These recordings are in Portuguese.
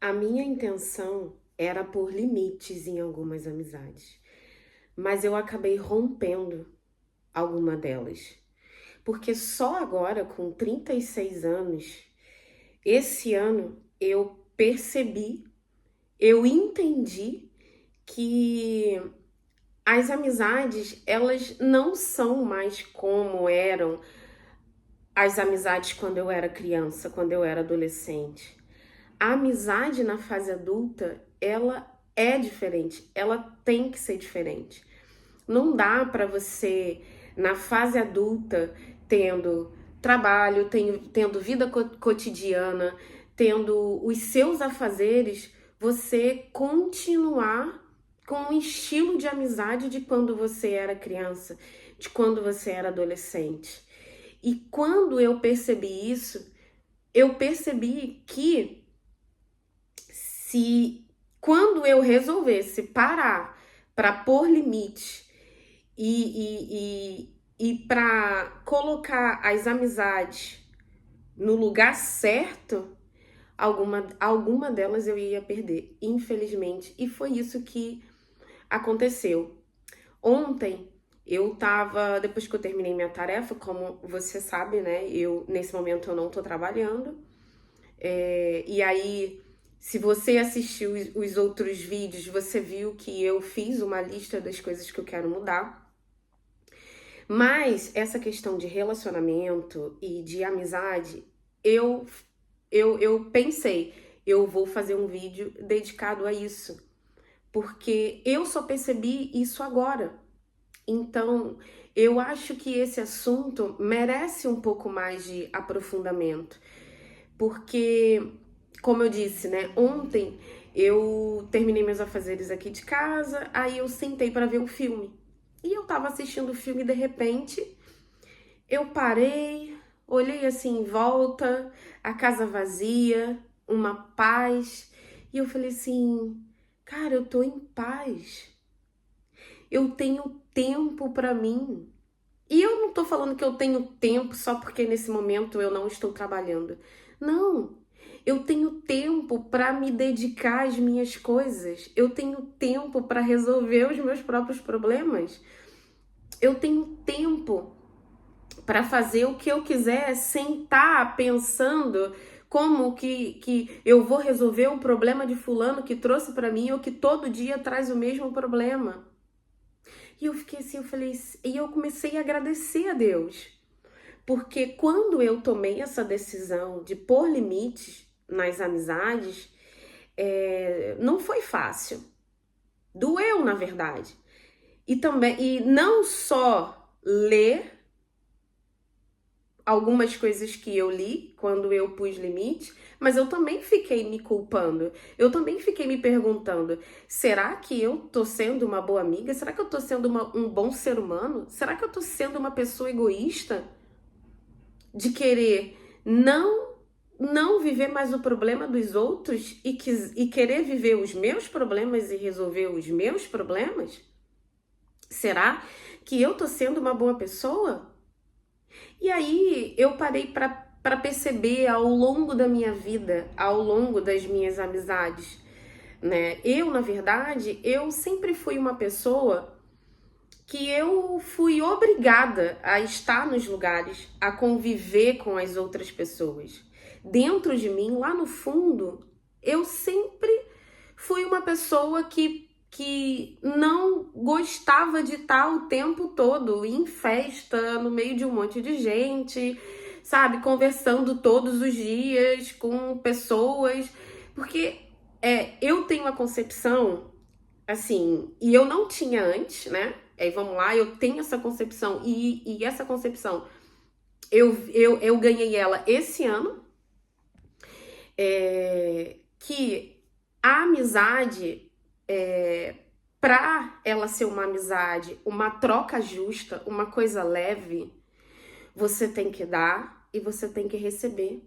A minha intenção era pôr limites em algumas amizades, mas eu acabei rompendo alguma delas. Porque só agora, com 36 anos, esse ano, eu percebi, eu entendi que as amizades, elas não são mais como eram as amizades quando eu era criança, quando eu era adolescente. A amizade na fase adulta, ela é diferente, ela tem que ser diferente. Não dá para você, na fase adulta, tendo trabalho, tendo vida cotidiana, tendo os seus afazeres, você continuar com o estilo de amizade de quando você era criança, de quando você era adolescente. E quando eu percebi isso, eu percebi que se quando eu resolvesse parar para pôr limite e para colocar as amizades no lugar certo, alguma delas eu ia perder, infelizmente. E foi isso que aconteceu. Ontem eu tava, depois que eu terminei minha tarefa, como você sabe, né? Nesse momento eu não tô trabalhando. E aí, se você assistiu os outros vídeos, você viu que eu fiz uma lista das coisas que eu quero mudar. Mas essa questão de relacionamento e de amizade, eu, eu pensei, eu vou fazer um vídeo dedicado a isso. Porque eu só percebi isso agora. Então, eu acho que esse assunto merece um pouco mais de aprofundamento. Porque, como eu disse, né, ontem eu terminei meus afazeres aqui de casa, aí eu sentei para ver um filme. E eu tava assistindo o filme e de repente eu parei, olhei assim em volta, a casa vazia, uma paz, e eu falei assim: "Cara, eu tô em paz. Eu tenho tempo para mim". E eu não tô falando que eu tenho tempo só porque nesse momento eu não estou trabalhando. Não. Eu tenho tempo para me dedicar às minhas coisas. Eu tenho tempo para resolver os meus próprios problemas. Eu tenho tempo para fazer o que eu quiser sem estar pensando como que eu vou resolver o problema de fulano que trouxe para mim ou que todo dia traz o mesmo problema. E eu fiquei assim, eu falei, e eu comecei a agradecer a Deus. Porque quando eu tomei essa decisão de pôr limites nas amizades, não foi fácil. Doeu, na verdade. E também, e não só ler algumas coisas que eu li quando eu pus limite, mas eu também fiquei me culpando. Eu também fiquei me perguntando: será que eu tô sendo uma boa amiga? Será que eu tô sendo um bom ser humano? Será que eu tô sendo uma pessoa egoísta de querer não viver mais o problema dos outros e querer viver os meus problemas e resolver os meus problemas? Será que eu tô sendo uma boa pessoa? E aí eu parei para perceber ao longo da minha vida, ao longo das minhas amizades, né? Eu, na verdade, eu sempre fui uma pessoa que eu fui obrigada a estar nos lugares, a conviver com as outras pessoas. Dentro de mim, lá no fundo, eu sempre fui uma pessoa que não gostava de estar o tempo todo em festa, no meio de um monte de gente, sabe, conversando todos os dias com pessoas, porque eu tenho a concepção, assim, e eu não tinha antes, né? Aí vamos lá, eu tenho essa concepção, e essa concepção eu ganhei ela esse ano, que a amizade, para ela ser uma amizade, uma troca justa, uma coisa leve, você tem que dar e você tem que receber.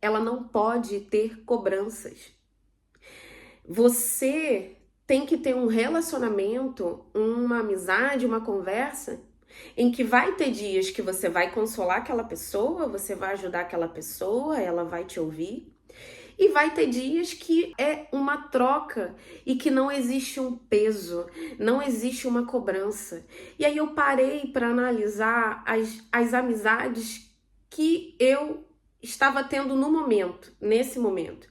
Ela não pode ter cobranças. Você tem que ter um relacionamento, uma amizade, uma conversa em que vai ter dias que você vai consolar aquela pessoa, você vai ajudar aquela pessoa, ela vai te ouvir. E vai ter dias que é uma troca e que não existe um peso, não existe uma cobrança. E aí eu parei para analisar as amizades que eu estava tendo no momento, nesse momento.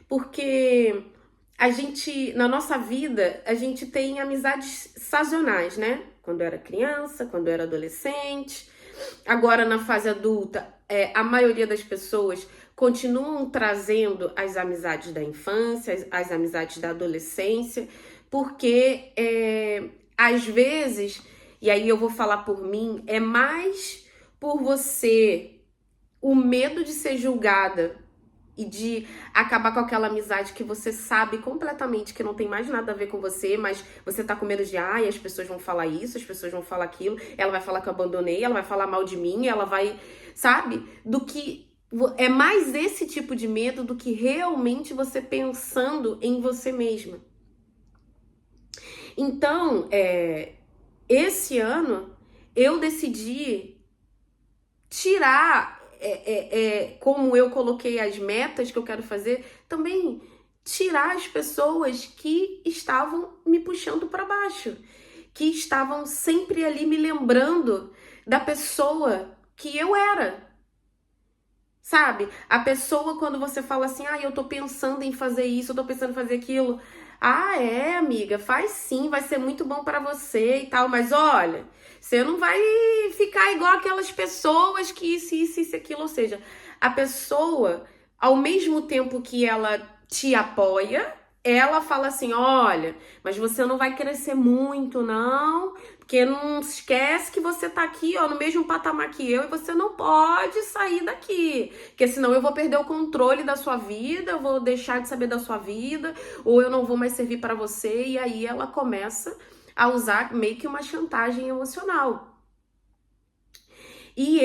Porque a gente, na nossa vida, a gente tem amizades sazonais, né? Quando eu era criança, quando eu era adolescente. Agora, na fase adulta, a maioria das pessoas continuam trazendo as amizades da infância, as amizades da adolescência, porque às vezes, e aí eu vou falar por mim, é mais por você o medo de ser julgada e de acabar com aquela amizade que você sabe completamente que não tem mais nada a ver com você, mas você tá com medo de, as pessoas vão falar isso, as pessoas vão falar aquilo, ela vai falar que eu abandonei, ela vai falar mal de mim, ela vai, sabe? Do que é mais esse tipo de medo do que realmente você pensando em você mesma. Então, esse ano eu decidi tirar, como eu coloquei as metas que eu quero fazer, também tirar as pessoas que estavam me puxando para baixo, que estavam sempre ali me lembrando da pessoa que eu era. Sabe? A pessoa, quando você fala assim, eu tô pensando em fazer isso, eu tô pensando em fazer aquilo. Amiga, faz sim, vai ser muito bom pra você e tal, mas olha, você não vai ficar igual aquelas pessoas que isso, aquilo. Ou seja, a pessoa, ao mesmo tempo que ela te apoia, ela fala assim, olha, mas você não vai crescer muito, não, porque não esquece que você tá aqui, ó, no mesmo patamar que eu, e você não pode sair daqui, porque senão eu vou perder o controle da sua vida, eu vou deixar de saber da sua vida, ou eu não vou mais servir para você, e aí ela começa a usar meio que uma chantagem emocional. E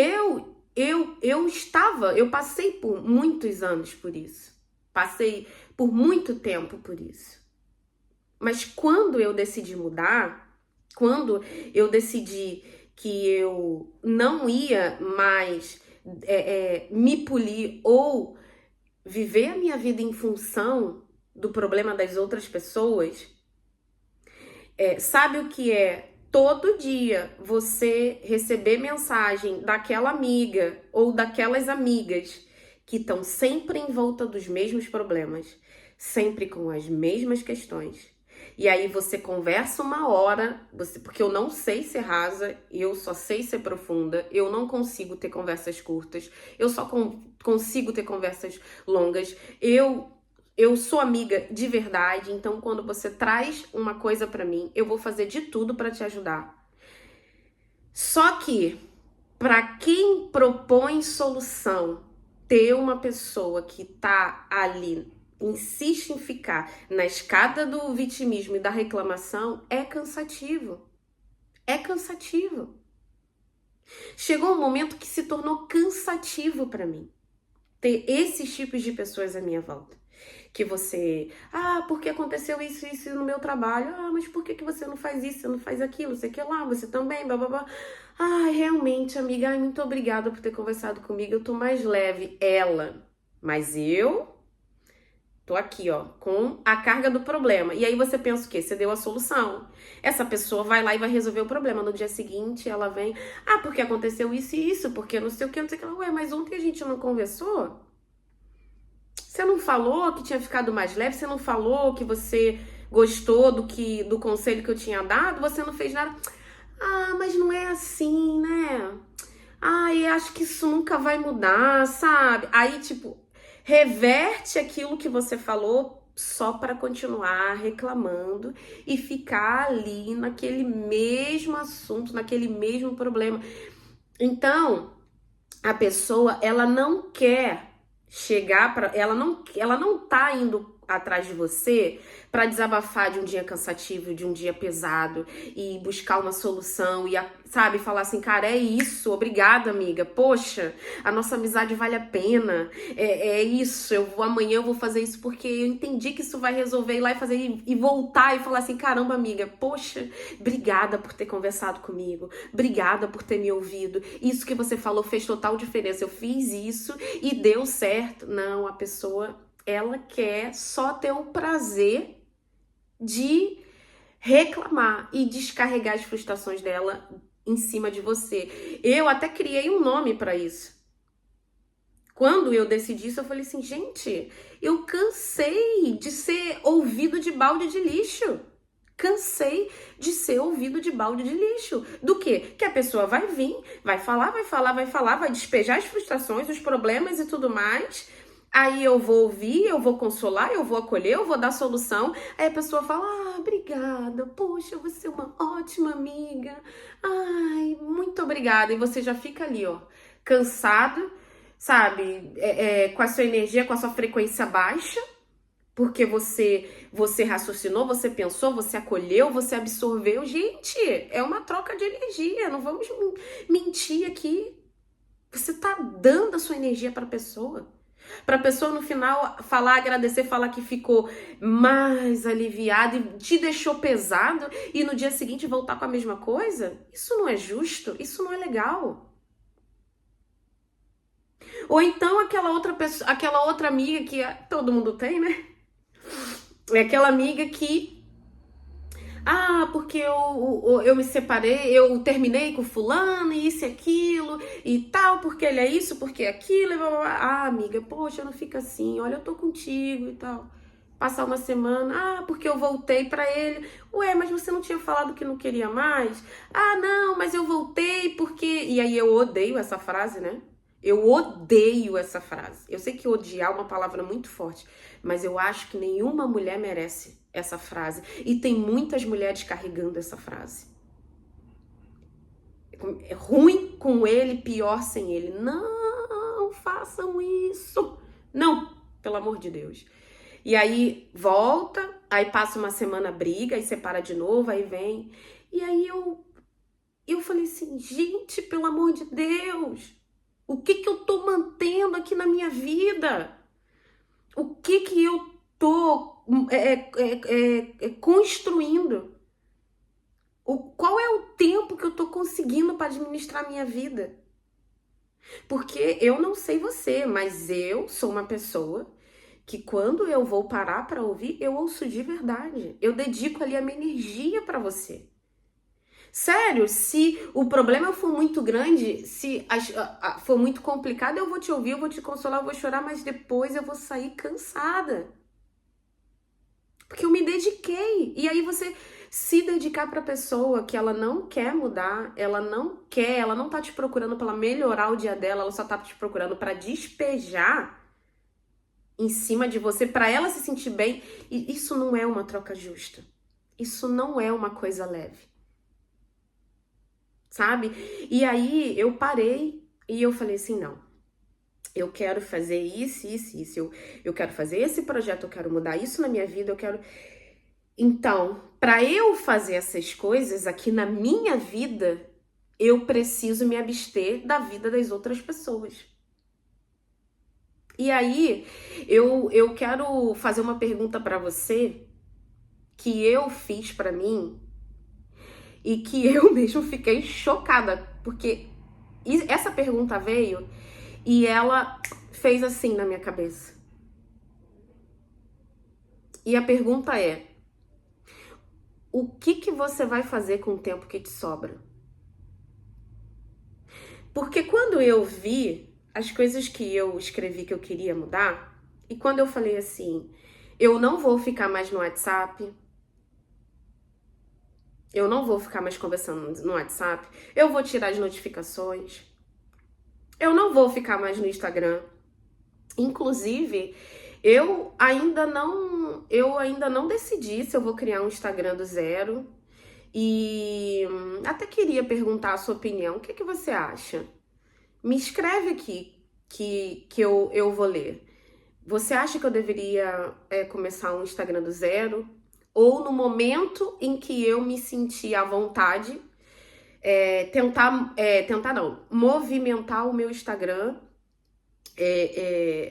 eu passei por muitos anos por isso. Passei por muito tempo por isso. Mas quando eu decidi mudar, quando eu decidi que eu não ia mais me polir ou viver a minha vida em função do problema das outras pessoas, sabe o que é? Todo dia você receber mensagem daquela amiga ou daquelas amigas que estão sempre em volta dos mesmos problemas, sempre com as mesmas questões. E aí você conversa uma hora, porque eu não sei ser rasa, eu só sei ser profunda, eu não consigo ter conversas curtas, eu só consigo ter conversas longas, eu sou amiga de verdade, então quando você traz uma coisa pra mim, eu vou fazer de tudo pra te ajudar. Só que, pra quem propõe solução, ter uma pessoa que tá ali, insiste em ficar na escada do vitimismo e da reclamação, é cansativo. É cansativo. Chegou um momento que se tornou cansativo pra mim ter esses tipos de pessoas à minha volta. Que você, porque aconteceu isso no meu trabalho. Mas por que você não faz isso, você não faz aquilo, sei que lá, você também, blá. Realmente, amiga, muito obrigada por ter conversado comigo, eu tô mais leve. Ela, mas eu tô aqui, ó, com a carga do problema. E aí você pensa o quê? Você deu a solução. Essa pessoa vai lá e vai resolver o problema. No dia seguinte, ela vem, porque aconteceu isso e isso, porque não sei o que, não sei o que. Ué, mas ontem a gente não conversou? Você não falou que tinha ficado mais leve? Você não falou que você gostou do conselho que eu tinha dado? Você não fez nada? Mas não é assim, né? Eu acho que isso nunca vai mudar, sabe? Aí, tipo, reverte aquilo que você falou só para continuar reclamando e ficar ali naquele mesmo assunto, naquele mesmo problema. Então, a pessoa, ela não quer chegar para, ela não tá indo atrás de você para desabafar de um dia cansativo, de um dia pesado e buscar uma solução e, sabe, falar assim, cara, é isso, obrigada, amiga, poxa, a nossa amizade vale a pena, é isso, amanhã eu vou fazer isso porque eu entendi que isso vai resolver, ir lá e fazer e voltar e falar assim, caramba, amiga, poxa, obrigada por ter conversado comigo, obrigada por ter me ouvido, isso que você falou fez total diferença, eu fiz isso e deu certo. Não, a pessoa ela quer só ter o prazer de reclamar e descarregar as frustrações dela em cima de você. Eu até criei um nome para isso. Quando eu decidi isso, eu falei assim, gente, eu cansei de ser ouvido de balde de lixo. Cansei de ser ouvido de balde de lixo. Do quê? Que a pessoa vai vir, vai falar, vai falar, vai falar, vai despejar as frustrações, os problemas e tudo mais. Aí eu vou ouvir, eu vou consolar, eu vou acolher, eu vou dar solução. Aí a pessoa fala, ah, obrigada, poxa, você é uma ótima amiga. Ai, muito obrigada. E você já fica ali, ó, cansado, sabe? Com a sua energia, com a sua frequência baixa. Porque você raciocinou, você pensou, você acolheu, você absorveu. Gente, é uma troca de energia. Não vamos mentir aqui. Você tá dando a sua energia para a pessoa. Para a pessoa no final falar, agradecer, falar que ficou mais aliviada e te deixou pesado e no dia seguinte voltar com a mesma coisa? Isso não é justo, isso não é legal. Ou então aquela outra pessoa, aquela outra amiga que todo mundo tem, né? É aquela amiga que porque eu me separei, eu terminei com fulano, e isso e aquilo, e tal, porque ele é isso, porque é aquilo, e blá, blá, blá. Amiga, poxa, não fica assim, olha, eu tô contigo e tal. Passar uma semana, porque eu voltei pra ele. Ué, mas você não tinha falado que não queria mais? Não, mas eu voltei porque... E aí eu odeio essa frase, né? Eu odeio essa frase. Eu sei que odiar é uma palavra muito forte, mas eu acho que nenhuma mulher merece essa frase. E tem muitas mulheres carregando essa frase. É ruim com ele, pior sem ele. Não façam isso. Não, pelo amor de Deus. E aí volta, aí passa uma semana, briga, aí separa de novo, aí vem. E aí eu falei assim, gente, pelo amor de Deus, o que eu tô mantendo aqui na minha vida? O que eu tô construindo? Qual é o tempo que eu tô conseguindo para administrar a minha vida? Porque eu não sei você, mas eu sou uma pessoa que quando eu vou parar para ouvir, eu ouço de verdade. Eu dedico ali a minha energia para você. Sério, se o problema for muito grande, se for muito complicado, eu vou te ouvir, eu vou te consolar, eu vou chorar, mas depois eu vou sair cansada. Porque eu me dediquei. E aí você se dedicar para pessoa que ela não quer mudar, ela não tá te procurando para melhorar o dia dela, ela só tá te procurando para despejar em cima de você, para ela se sentir bem. E isso não é uma troca justa. Isso não é uma coisa leve. Sabe? E aí eu parei e eu falei assim, não. Eu quero fazer isso, isso, isso. Eu quero fazer esse projeto, eu quero mudar isso na minha vida, eu quero... Então, para eu fazer essas coisas aqui na minha vida, eu preciso me abster da vida das outras pessoas. E aí, eu quero fazer uma pergunta para você que eu fiz para mim e que eu mesmo fiquei chocada, porque essa pergunta veio e ela fez assim na minha cabeça. E a pergunta é: o que você vai fazer com o tempo que te sobra? Porque quando eu vi as coisas que eu escrevi que eu queria mudar, e quando eu falei assim, eu não vou ficar mais no WhatsApp, eu não vou ficar mais conversando no WhatsApp, eu vou tirar as notificações, eu não vou ficar mais no Instagram. Inclusive, eu ainda não decidi se eu vou criar um Instagram do zero. E até queria perguntar a sua opinião. O que você acha? Me escreve aqui que eu vou ler. Você acha que eu deveria começar um Instagram do zero? Ou no momento em que eu me sentir à vontade, tentar não, movimentar o meu Instagram,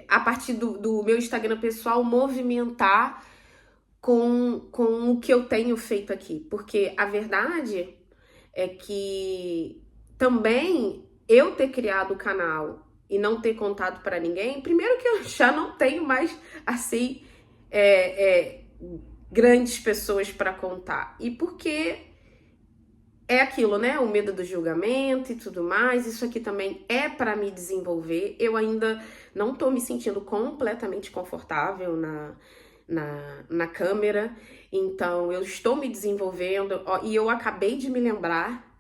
a partir do meu Instagram pessoal, movimentar com o que eu tenho feito aqui. Porque a verdade é que também eu ter criado o canal e não ter contado para ninguém, primeiro que eu já não tenho mais, assim, grandes pessoas para contar. E porque é aquilo, né? O medo do julgamento e tudo mais. Isso aqui também é para me desenvolver. Eu ainda não tô me sentindo completamente confortável na câmera. Então, eu estou me desenvolvendo. Ó, e eu acabei de me lembrar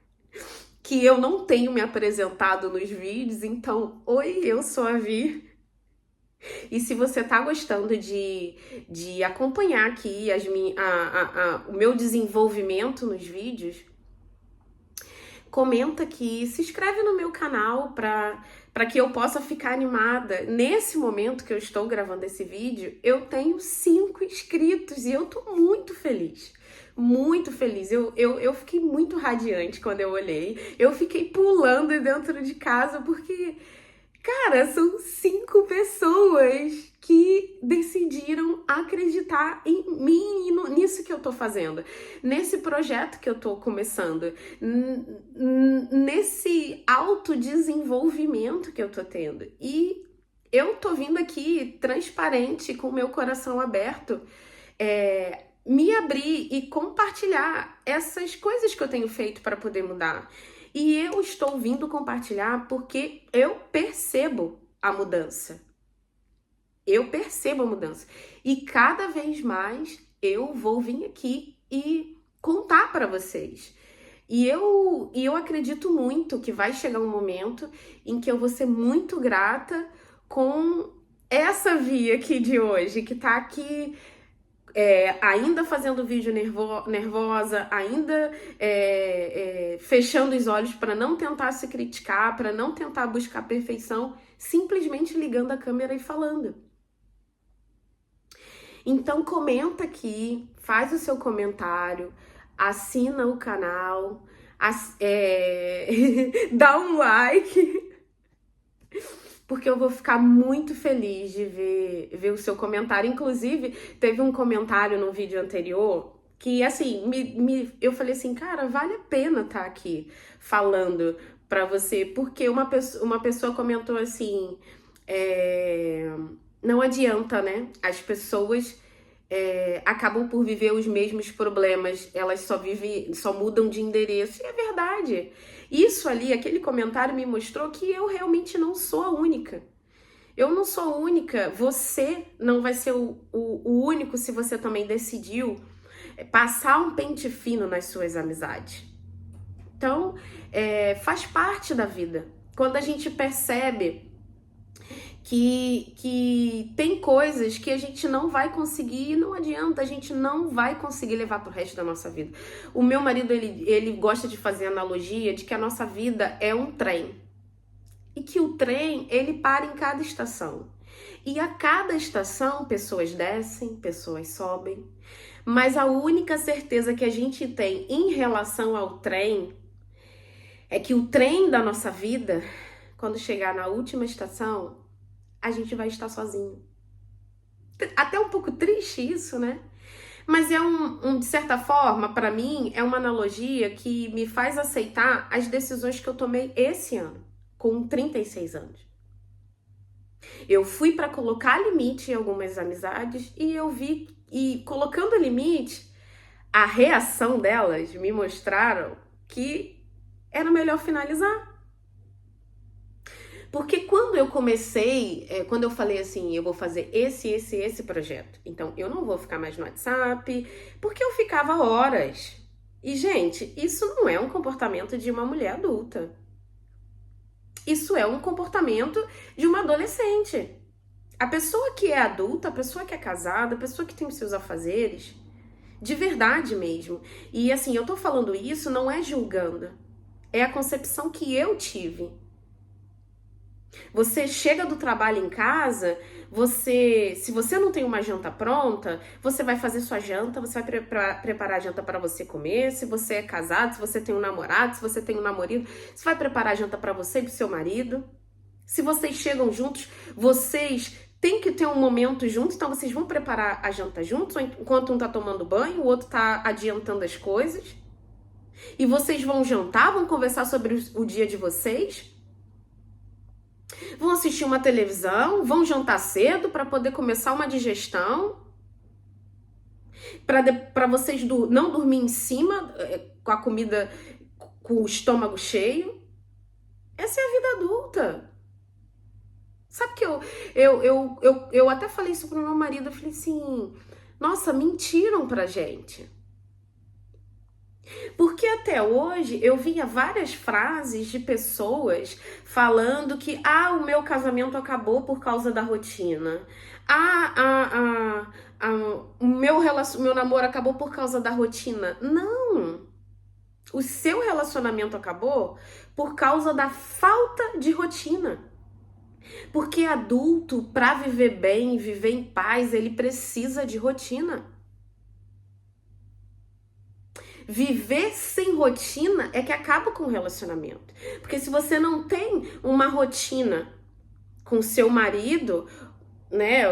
que eu não tenho me apresentado nos vídeos. Então, oi, eu sou a Vi. E se você tá gostando de acompanhar aqui o meu desenvolvimento nos vídeos, comenta aqui, se inscreve no meu canal para que eu possa ficar animada. Nesse momento que eu estou gravando esse vídeo, eu tenho 5 inscritos e eu tô muito feliz. Muito feliz. Eu fiquei muito radiante quando eu olhei. Eu fiquei pulando dentro de casa porque... Cara, são 5 pessoas que decidiram acreditar em mim e nisso que eu tô fazendo, nesse projeto que eu tô começando, nesse autodesenvolvimento que eu tô tendo. E eu tô vindo aqui transparente, com o meu coração aberto, me abrir e compartilhar essas coisas que eu tenho feito para poder mudar. E eu estou vindo compartilhar porque eu percebo a mudança. Eu percebo a mudança. E cada vez mais eu vou vir aqui e contar para vocês. E eu acredito muito que vai chegar um momento em que eu vou ser muito grata com essa via aqui de hoje, que tá aqui ainda fazendo vídeo nervosa, ainda fechando os olhos para não tentar se criticar, para não tentar buscar perfeição, simplesmente ligando a câmera e falando. Então comenta aqui, faz o seu comentário, assina o canal, dá um like, porque eu vou ficar muito feliz de ver o seu comentário. Inclusive, teve um comentário no vídeo anterior que, assim, eu falei assim, cara, vale a pena estar aqui falando pra você, porque uma pessoa comentou assim, não adianta, né? As pessoas acabam por viver os mesmos problemas, elas só mudam de endereço. E é verdade. Isso ali, aquele comentário me mostrou que eu realmente não sou a única. Eu não sou a única. Você não vai ser o único se você também decidiu passar um pente fino nas suas amizades. Então, faz parte da vida. Quando a gente percebe que tem coisas que a gente não vai conseguir, não adianta, a gente não vai conseguir levar pro resto da nossa vida. O meu marido, ele gosta de fazer analogia de que a nossa vida é um trem. E que o trem, ele para em cada estação. E a cada estação, pessoas descem, pessoas sobem. Mas a única certeza que a gente tem em relação ao trem é que o trem da nossa vida, quando chegar na última estação, a gente vai estar sozinho. Até um pouco triste isso, né? Mas de certa forma, para mim, é uma analogia que me faz aceitar as decisões que eu tomei esse ano, com 36 anos. Eu fui para colocar limite em algumas amizades e eu vi, e colocando limite, a reação delas me mostraram que era melhor finalizar. Porque quando eu comecei, quando eu falei assim, eu vou fazer esse projeto, então eu não vou ficar mais no WhatsApp, porque eu ficava horas. E, gente, isso não é um comportamento de uma mulher adulta. Isso é um comportamento de uma adolescente. A pessoa que é adulta, a pessoa que é casada, a pessoa que tem os seus afazeres, de verdade mesmo. E assim, eu tô falando isso não é julgando, é a concepção que eu tive. Você chega do trabalho em casa, se você não tem uma janta pronta, você vai fazer sua janta, você vai preparar a janta para você comer. Se você é casado, se você tem um namorado, se você tem um namorado, você vai preparar a janta para você e para o seu marido. Se vocês chegam juntos, vocês têm que ter um momento juntos, então vocês vão preparar a janta juntos, enquanto um tá tomando banho, o outro tá adiantando as coisas. E vocês vão jantar, vão conversar sobre o dia de vocês. Vão assistir uma televisão, vão jantar cedo para poder começar uma digestão, para vocês não dormir em cima com a comida, com o estômago cheio. Essa é a vida adulta. Sabe que eu até falei isso pro meu marido, eu falei assim, nossa, mentiram pra gente. Porque até hoje eu via várias frases de pessoas falando que o meu casamento acabou por causa da rotina. O meu namoro acabou por causa da rotina. Não! O seu relacionamento acabou por causa da falta de rotina. Porque adulto, para viver bem, viver em paz, ele precisa de rotina. Viver sem rotina é que acaba com o relacionamento. Porque se você não tem uma rotina com seu marido, né,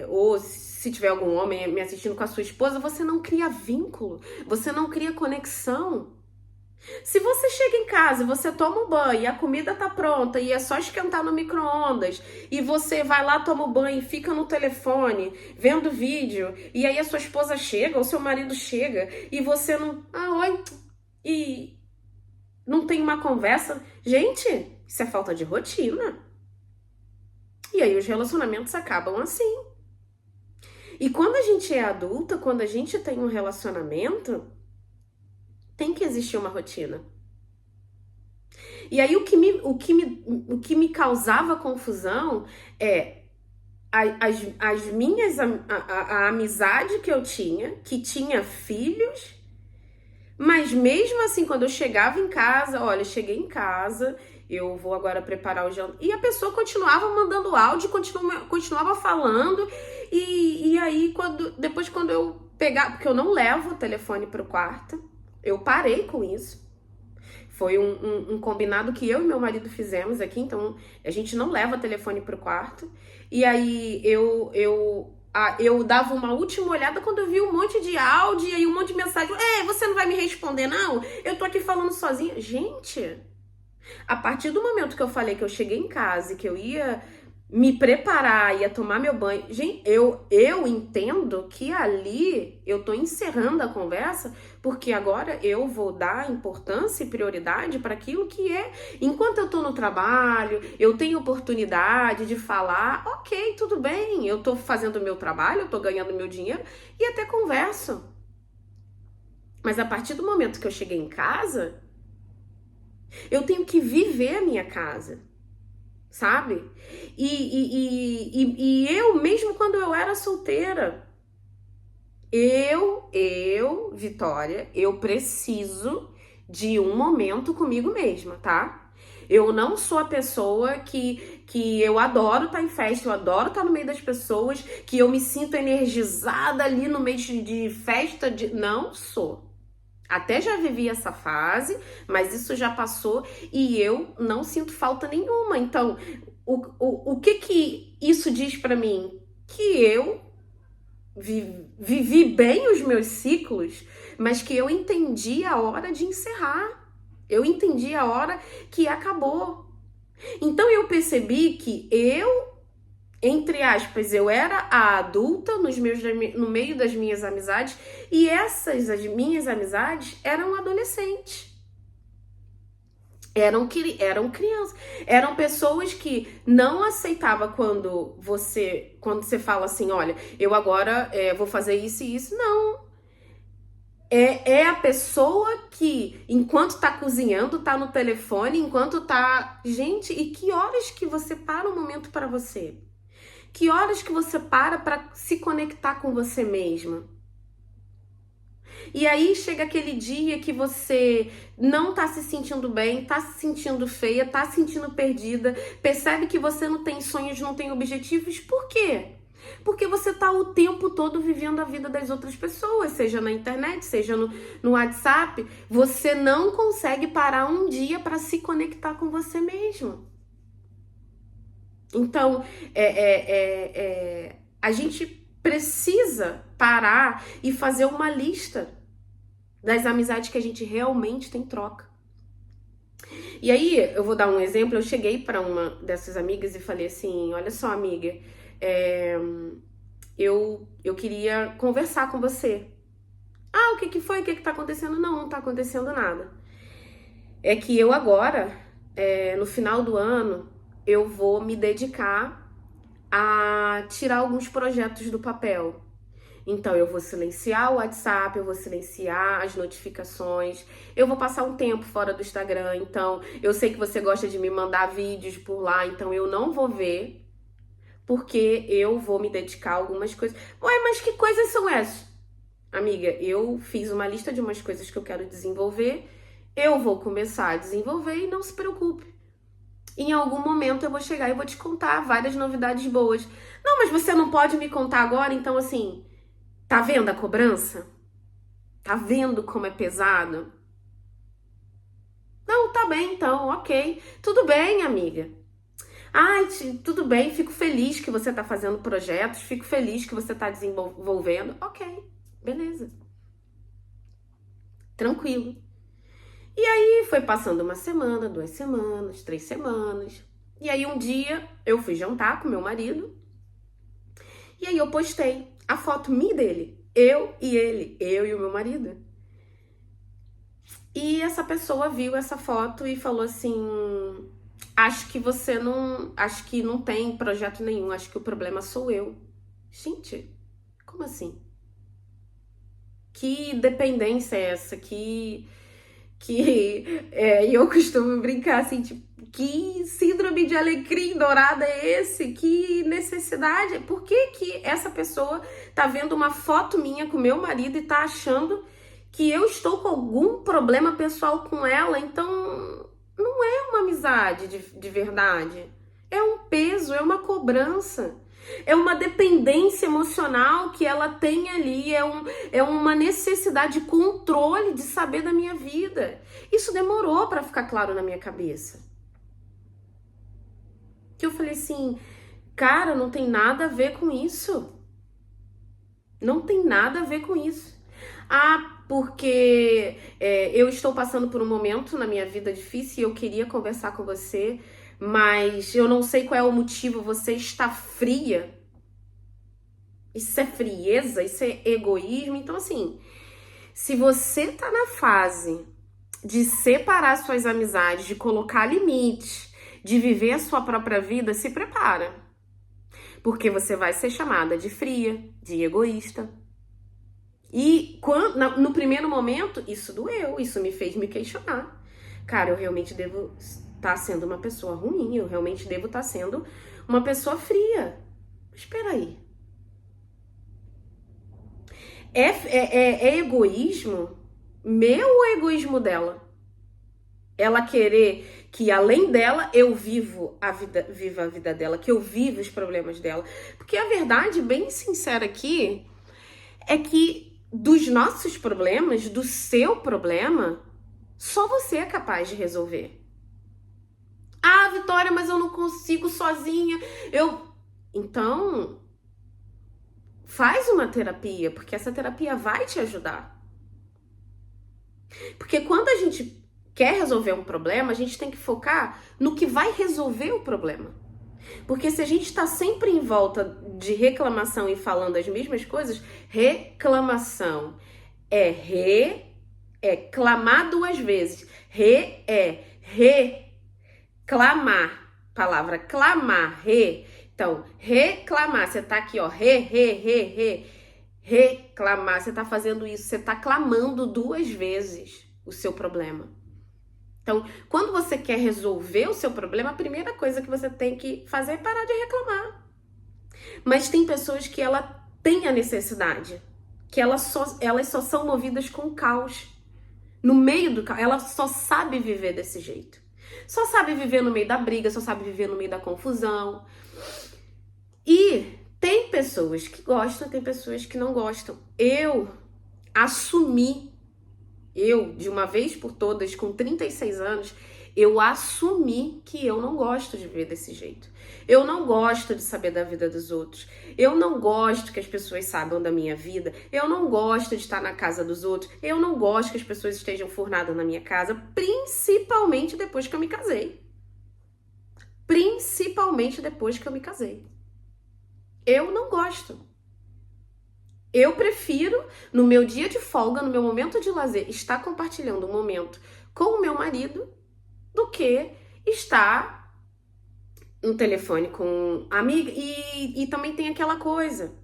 ou se tiver algum homem me assistindo com a sua esposa, você não cria vínculo, você não cria conexão. Se você chega em casa, você toma um banho e a comida tá pronta e é só esquentar no micro-ondas e você vai lá, toma o banho e fica no telefone vendo vídeo e aí a sua esposa chega ou seu marido chega e você não... oi! E não tem uma conversa. Gente, isso é falta de rotina. E aí os relacionamentos acabam assim. E quando a gente é adulta, quando a gente tem um relacionamento... tem que existir uma rotina. E aí o que me causava confusão é a amizade que eu tinha, que tinha filhos, mas mesmo assim, quando eu chegava em casa, olha, cheguei em casa, eu vou agora preparar o jantar. E a pessoa continuava mandando áudio, continuava falando, e aí depois quando eu pegar, porque eu não levo o telefone pro quarto, eu parei com isso. Foi um combinado que eu e meu marido fizemos aqui, então a gente não leva telefone pro quarto. E aí eu dava uma última olhada quando eu vi um monte de áudio e aí um monte de mensagem. Você não vai me responder, não? Eu tô aqui falando sozinha. Gente, a partir do momento que eu falei que eu cheguei em casa e que eu ia me preparar, ia tomar meu banho. Gente, eu entendo que ali eu tô encerrando a conversa, porque agora eu vou dar importância e prioridade para aquilo que é. Enquanto eu tô no trabalho, eu tenho oportunidade de falar, ok, tudo bem, eu tô fazendo o meu trabalho, eu tô ganhando meu dinheiro e até converso. Mas a partir do momento que eu cheguei em casa, eu tenho que viver a minha casa. Sabe? E eu, mesmo quando eu era solteira, Vitória, eu preciso de um momento comigo mesma, tá? Eu não sou a pessoa que eu adoro estar em festa, eu adoro estar no meio das pessoas, que eu me sinto energizada ali no meio de festa, não sou. Até já vivi essa fase, mas isso já passou e eu não sinto falta nenhuma. Então, o que isso diz pra mim? Que eu vivi bem os meus ciclos, mas que eu entendi a hora de encerrar. Eu entendi a hora que acabou. Então, eu percebi que entre aspas, eu era a adulta no meio das minhas amizades e as minhas amizades eram adolescentes. Eram crianças. Eram pessoas que não aceitavam quando você fala assim, olha, eu agora vou fazer isso e isso. Não. É a pessoa que, enquanto tá cozinhando, tá no telefone, enquanto tá... Gente, e que horas que você para um momento para você? Que horas que você para se conectar com você mesma? E aí chega aquele dia que você não tá se sentindo bem, tá se sentindo feia, tá se sentindo perdida, percebe que você não tem sonhos, não tem objetivos. Por quê? Porque você tá o tempo todo vivendo a vida das outras pessoas, seja na internet, seja no WhatsApp. Você não consegue parar um dia para se conectar com você mesmo. Então, a gente precisa parar e fazer uma lista das amizades que a gente realmente tem troca. E aí, eu vou dar um exemplo, eu cheguei para uma dessas amigas e falei assim, olha só, amiga, é, eu queria conversar com você. Ah, o que que foi? O que que tá acontecendo? Não, não tá acontecendo nada. É que eu agora, no final do ano, eu vou me dedicar a tirar alguns projetos do papel. Então, eu vou silenciar o WhatsApp, eu vou silenciar as notificações, eu vou passar um tempo fora do Instagram. Então, eu sei que você gosta de me mandar vídeos por lá, então eu não vou ver, porque eu vou me dedicar a algumas coisas. Ué, mas que coisas são essas? Amiga, eu fiz uma lista de umas coisas que eu quero desenvolver, eu vou começar a desenvolver e não se preocupe. Em algum momento eu vou chegar e vou te contar várias novidades boas. Não, mas você não pode me contar agora, então assim, tá vendo a cobrança? Tá vendo como é pesado? Não, tá bem então, ok. Tudo bem, amiga. Ai, tudo bem, fico feliz que você tá fazendo projetos, fico feliz que você tá desenvolvendo. Ok, beleza. Tranquilo. E aí foi passando uma semana, 2 semanas, 3 semanas. E aí um dia eu fui jantar com meu marido. E aí eu postei a foto minha e dele. Eu e ele, eu e o meu marido. E essa pessoa viu essa foto e falou assim: acho que você não. Acho que não tem projeto nenhum, acho que o problema sou eu. Gente, como assim? Que dependência é essa? E eu costumo brincar assim, tipo, que síndrome de alecrim dourada é esse? Que necessidade? Por que que essa pessoa tá vendo uma foto minha com meu marido e tá achando que eu estou com algum problema pessoal com ela? Então, não é uma amizade de verdade. É um peso, é uma cobrança. É uma dependência emocional que ela tem ali, é uma necessidade de controle de saber da minha vida. Isso demorou para ficar claro na minha cabeça. Que eu falei assim, cara, não tem nada a ver com isso. Não tem nada a ver com isso. Ah, porque eu estou passando por um momento na minha vida difícil e eu queria conversar com você, mas eu não sei qual é o motivo, você está fria. Isso é frieza, isso é egoísmo. Então, assim, se você tá na fase de separar suas amizades, de colocar limites, de viver a sua própria vida, se prepara. Porque você vai ser chamada de fria, de egoísta. E no primeiro momento, isso doeu, isso me fez me questionar. Cara, eu realmente devo estar sendo uma pessoa ruim, eu realmente devo estar sendo uma pessoa fria. Espera aí. É egoísmo meu ou é egoísmo dela? Ela querer que além dela eu viva a vida dela, que eu viva os problemas dela. Porque a verdade, bem sincera aqui, é que dos nossos problemas, do seu problema, só você é capaz de resolver. Ah, Vitória, mas eu não consigo sozinha. Então, faz uma terapia, porque essa terapia vai te ajudar. Porque quando a gente quer resolver um problema, a gente tem que focar no que vai resolver o problema. Porque se a gente está sempre em volta de reclamação e falando as mesmas coisas, reclamação é clamar 2 vezes. Reclamar. Palavra clamar, Então, reclamar, você tá aqui, ó, reclamar, você tá fazendo isso, você tá clamando 2 vezes o seu problema. Então, quando você quer resolver o seu problema, a primeira coisa que você tem que fazer é parar de reclamar. Mas tem pessoas que ela tem a necessidade, que elas só são movidas com caos. No meio do caos, ela só sabe viver desse jeito. Só sabe viver no meio da briga, só sabe viver no meio da confusão. E tem pessoas que gostam, tem pessoas que não gostam. Eu, de uma vez por todas, com 36 anos, Eu assumi que eu não gosto de viver desse jeito. Eu não gosto de saber da vida dos outros. Eu não gosto que as pessoas saibam da minha vida. Eu não gosto de estar na casa dos outros. Eu não gosto que as pessoas estejam fornadas na minha casa, principalmente depois que eu me casei. Principalmente depois que eu me casei. Eu não gosto. Eu prefiro, no meu dia de folga, no meu momento de lazer, estar compartilhando um momento com o meu marido do que estar no telefone com amiga. E também tem aquela coisa.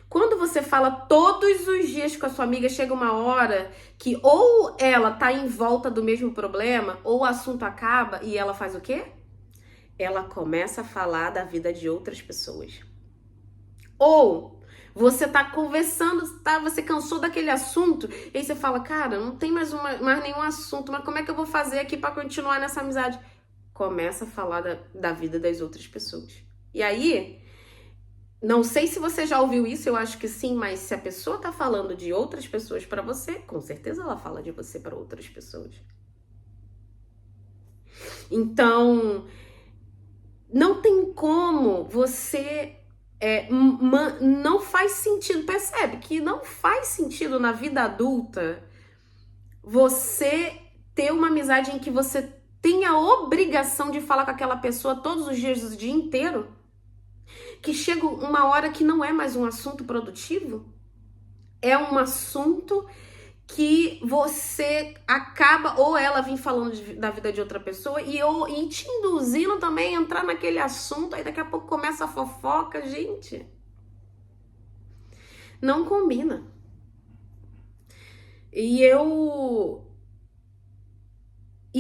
Quando você fala todos os dias com a sua amiga, chega uma hora que ou ela tá em volta do mesmo problema, ou o assunto acaba e ela faz o quê? Ela começa a falar da vida de outras pessoas. Ou você tá conversando, tá? Você cansou daquele assunto, e aí você fala, cara, não tem mais nenhum assunto, mas como é que eu vou fazer aqui para continuar nessa amizade? Começa a falar da vida das outras pessoas. E aí, não sei se você já ouviu isso, eu acho que sim, mas se a pessoa tá falando de outras pessoas para você, com certeza ela fala de você para outras pessoas. Então, não tem como você não faz sentido, percebe que não faz sentido na vida adulta você ter uma amizade em que você tem a obrigação de falar com aquela pessoa todos os dias do dia inteiro, que chega uma hora que não é mais um assunto produtivo, é um assunto que você acaba, ou ela vem falando da vida de outra pessoa e te induzindo também a entrar naquele assunto, aí daqui a pouco começa a fofoca, gente. Não combina. E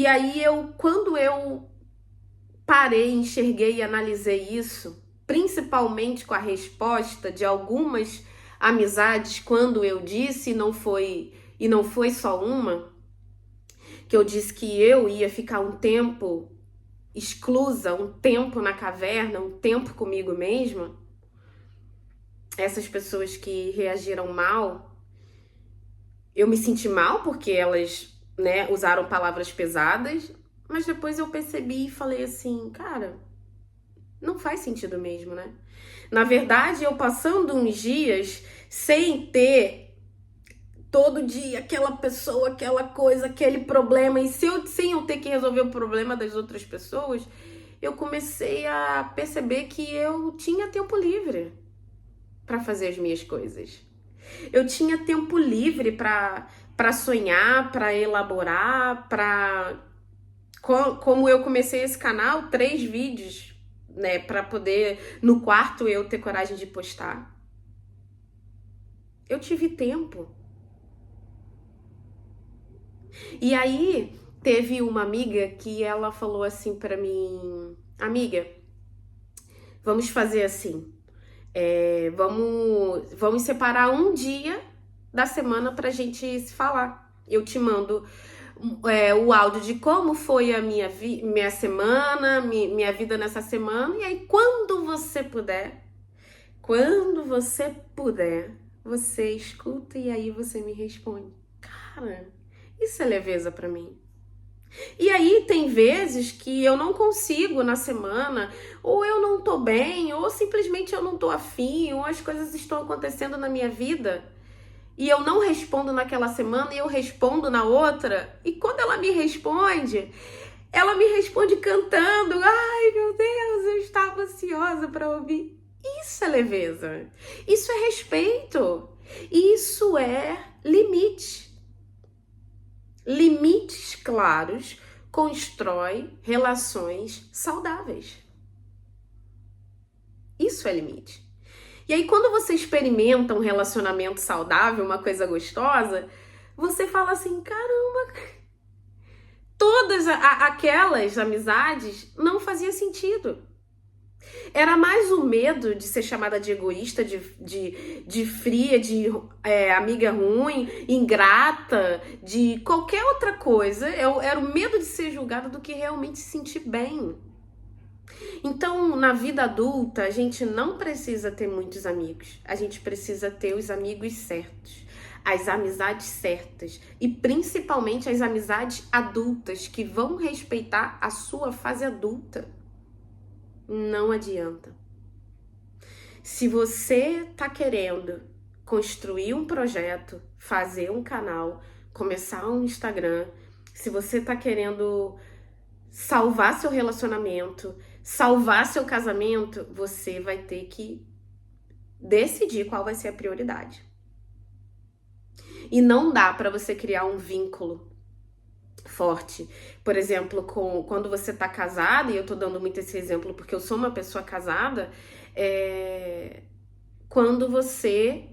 aí quando eu parei, enxerguei e analisei isso, principalmente com a resposta de algumas amizades, quando eu disse, e não foi só uma, que eu disse que eu ia ficar um tempo exclusa, um tempo na caverna, um tempo comigo mesma. Essas pessoas que reagiram mal, eu me senti mal porque elas, né, usaram palavras pesadas, mas depois eu percebi e falei assim, cara, não faz sentido mesmo, né? Na verdade, eu passando uns dias sem ter todo dia aquela pessoa, aquela coisa, aquele problema, e sem eu ter que resolver o problema das outras pessoas, eu comecei a perceber que eu tinha tempo livre para fazer as minhas coisas. Eu tinha tempo livre para sonhar, para elaborar, como eu comecei esse canal, 3 vídeos, né, para poder no quarto eu ter coragem de postar. Eu tive tempo. E aí teve uma amiga que ela falou assim para mim, amiga, vamos fazer assim, vamos separar um dia da semana pra gente se falar. Eu te mando o áudio de como foi a minha semana, minha vida nessa semana, e aí quando você puder, você escuta e aí você me responde. Cara, isso é leveza pra mim. E aí tem vezes que eu não consigo na semana, ou eu não tô bem, ou simplesmente eu não tô afim, ou as coisas estão acontecendo na minha vida e eu não respondo naquela semana e eu respondo na outra. E quando ela me responde cantando. Ai, meu Deus, eu estava ansiosa para ouvir. Isso é leveza. Isso é respeito. Isso é limite. Limites claros constrói relações saudáveis. Isso é limite. E aí, quando você experimenta um relacionamento saudável, uma coisa gostosa, você fala assim, caramba, todas aquelas amizades não fazia sentido. Era mais o medo de ser chamada de egoísta, de fria, de amiga ruim, ingrata, de qualquer outra coisa. Era o medo de ser julgada do que realmente se sentir bem. Então, na vida adulta, a gente não precisa ter muitos amigos. A gente precisa ter os amigos certos. as amizades certas e principalmente as amizades adultas que vão respeitar a sua fase adulta. Não adianta. Se você tá querendo construir um projeto, fazer um canal, começar um Instagram, se você tá querendo salvar seu relacionamento, salvar seu casamento, você vai ter que decidir qual vai ser a prioridade. E não dá para você criar um vínculo forte. Por exemplo, quando você tá casada, e eu tô dando muito esse exemplo porque eu sou uma pessoa casada, quando você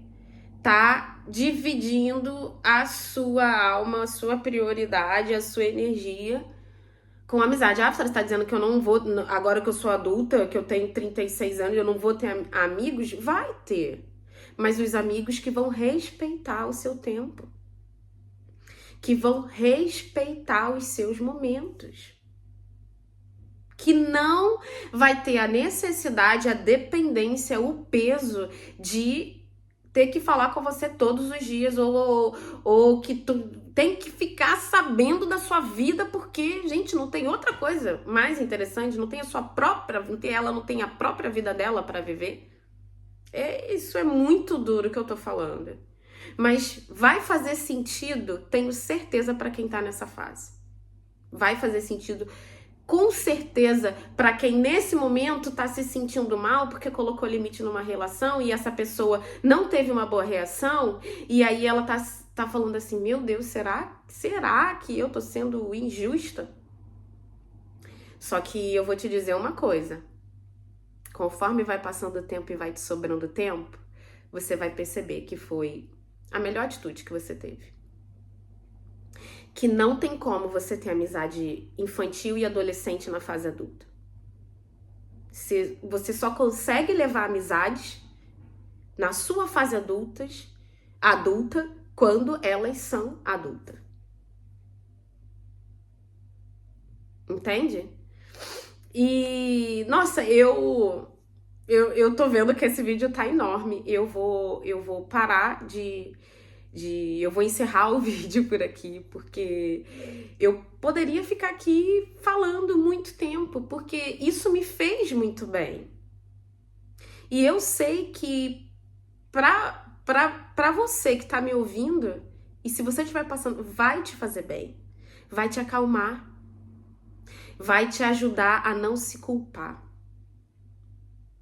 tá dividindo a sua alma, a sua prioridade, a sua energia com amizade. Ah, você está dizendo que eu não vou, agora que eu sou adulta, que eu tenho 36 anos, eu não vou ter amigos? Vai ter. Mas os amigos que vão respeitar o seu tempo. Que vão respeitar os seus momentos. Que não vai ter a necessidade, a dependência, o peso de ter que falar com você todos os dias ou que tu tem que ficar sabendo da sua vida porque, gente, não tem outra coisa mais interessante, não tem a sua própria, ela não tem a própria vida dela para viver. Isso é muito duro que eu tô falando. Mas vai fazer sentido, tenho certeza, para quem tá nessa fase. Vai fazer sentido com certeza, para quem nesse momento tá se sentindo mal porque colocou limite numa relação e essa pessoa não teve uma boa reação, e aí ela tá falando assim, meu Deus, será que eu tô sendo injusta? Só que eu vou te dizer uma coisa, conforme vai passando o tempo e vai te sobrando tempo, você vai perceber que foi a melhor atitude que você teve. Que não tem como você ter amizade infantil e adolescente na fase adulta. Você só consegue levar amizades na sua fase adulta quando elas são adultas. Entende? E, nossa, eu tô vendo que esse vídeo tá enorme. Eu vou parar eu vou encerrar o vídeo por aqui, porque eu poderia ficar aqui falando muito tempo, porque isso me fez muito bem. E eu sei que pra você que tá me ouvindo, e se você estiver passando, vai te fazer bem, vai te acalmar, vai te ajudar a não se culpar.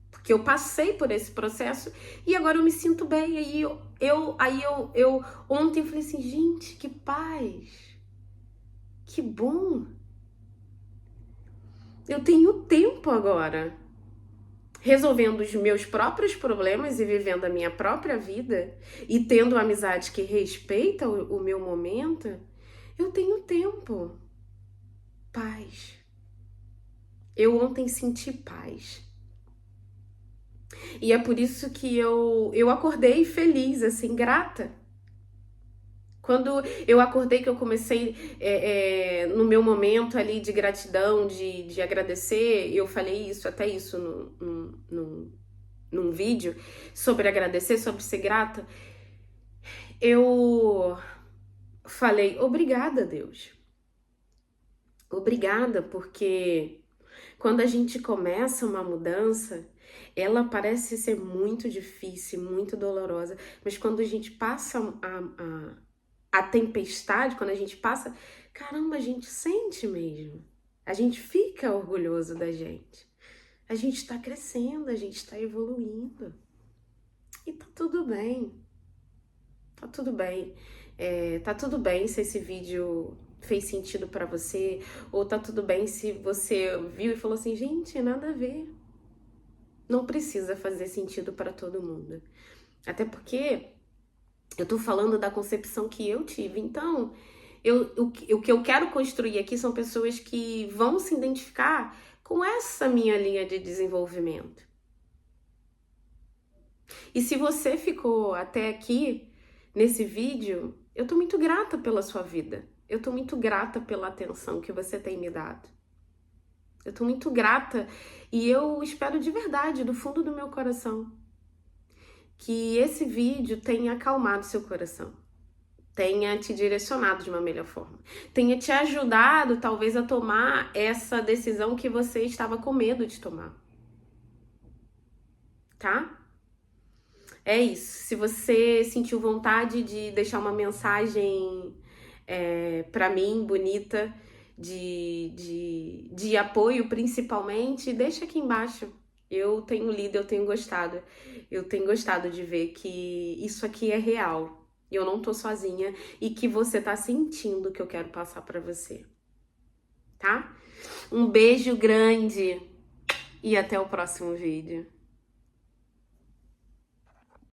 Porque eu passei por esse processo e agora eu me sinto bem. Aí eu ontem falei assim, gente, que paz, que bom. Eu tenho tempo agora, resolvendo os meus próprios problemas e vivendo a minha própria vida e tendo uma amizade que respeita o meu momento. Eu tenho tempo, paz. Eu ontem senti paz. E é por isso que eu acordei feliz, assim, grata. Quando eu acordei, que eu comecei no meu momento ali de gratidão, de agradecer, eu falei até isso num vídeo, sobre agradecer, sobre ser grata, eu falei, obrigada, Deus. Obrigada, porque quando a gente começa uma mudança, ela parece ser muito difícil, muito dolorosa, mas quando a gente passa a tempestade, quando a gente passa, caramba, a gente sente mesmo. A gente fica orgulhoso da gente. A gente tá crescendo, a gente tá evoluindo. E tá tudo bem. Tá tudo bem. Tá tudo bem se esse vídeo fez sentido pra você, ou tá tudo bem se você viu e falou assim, gente, nada a ver. Não precisa fazer sentido pra todo mundo. Até porque eu tô falando da concepção que eu tive. Então, o que eu quero construir aqui são pessoas que vão se identificar com essa minha linha de desenvolvimento. E se você ficou até aqui nesse vídeo, eu tô muito grata pela sua vida. Eu tô muito grata pela atenção que você tem me dado. Eu tô muito grata e eu espero de verdade, do fundo do meu coração, que esse vídeo tenha acalmado seu coração. tenha te direcionado de uma melhor forma, tenha te ajudado talvez a tomar essa decisão que você estava com medo de tomar, tá? É isso. Se você sentiu vontade de deixar uma mensagem para mim, bonita, de apoio principalmente, deixa aqui embaixo. Eu tenho lido, eu tenho gostado. Eu tenho gostado de ver que isso aqui é real. Eu não tô sozinha e que você tá sentindo o que eu quero passar pra você, tá? Um beijo grande e até o próximo vídeo.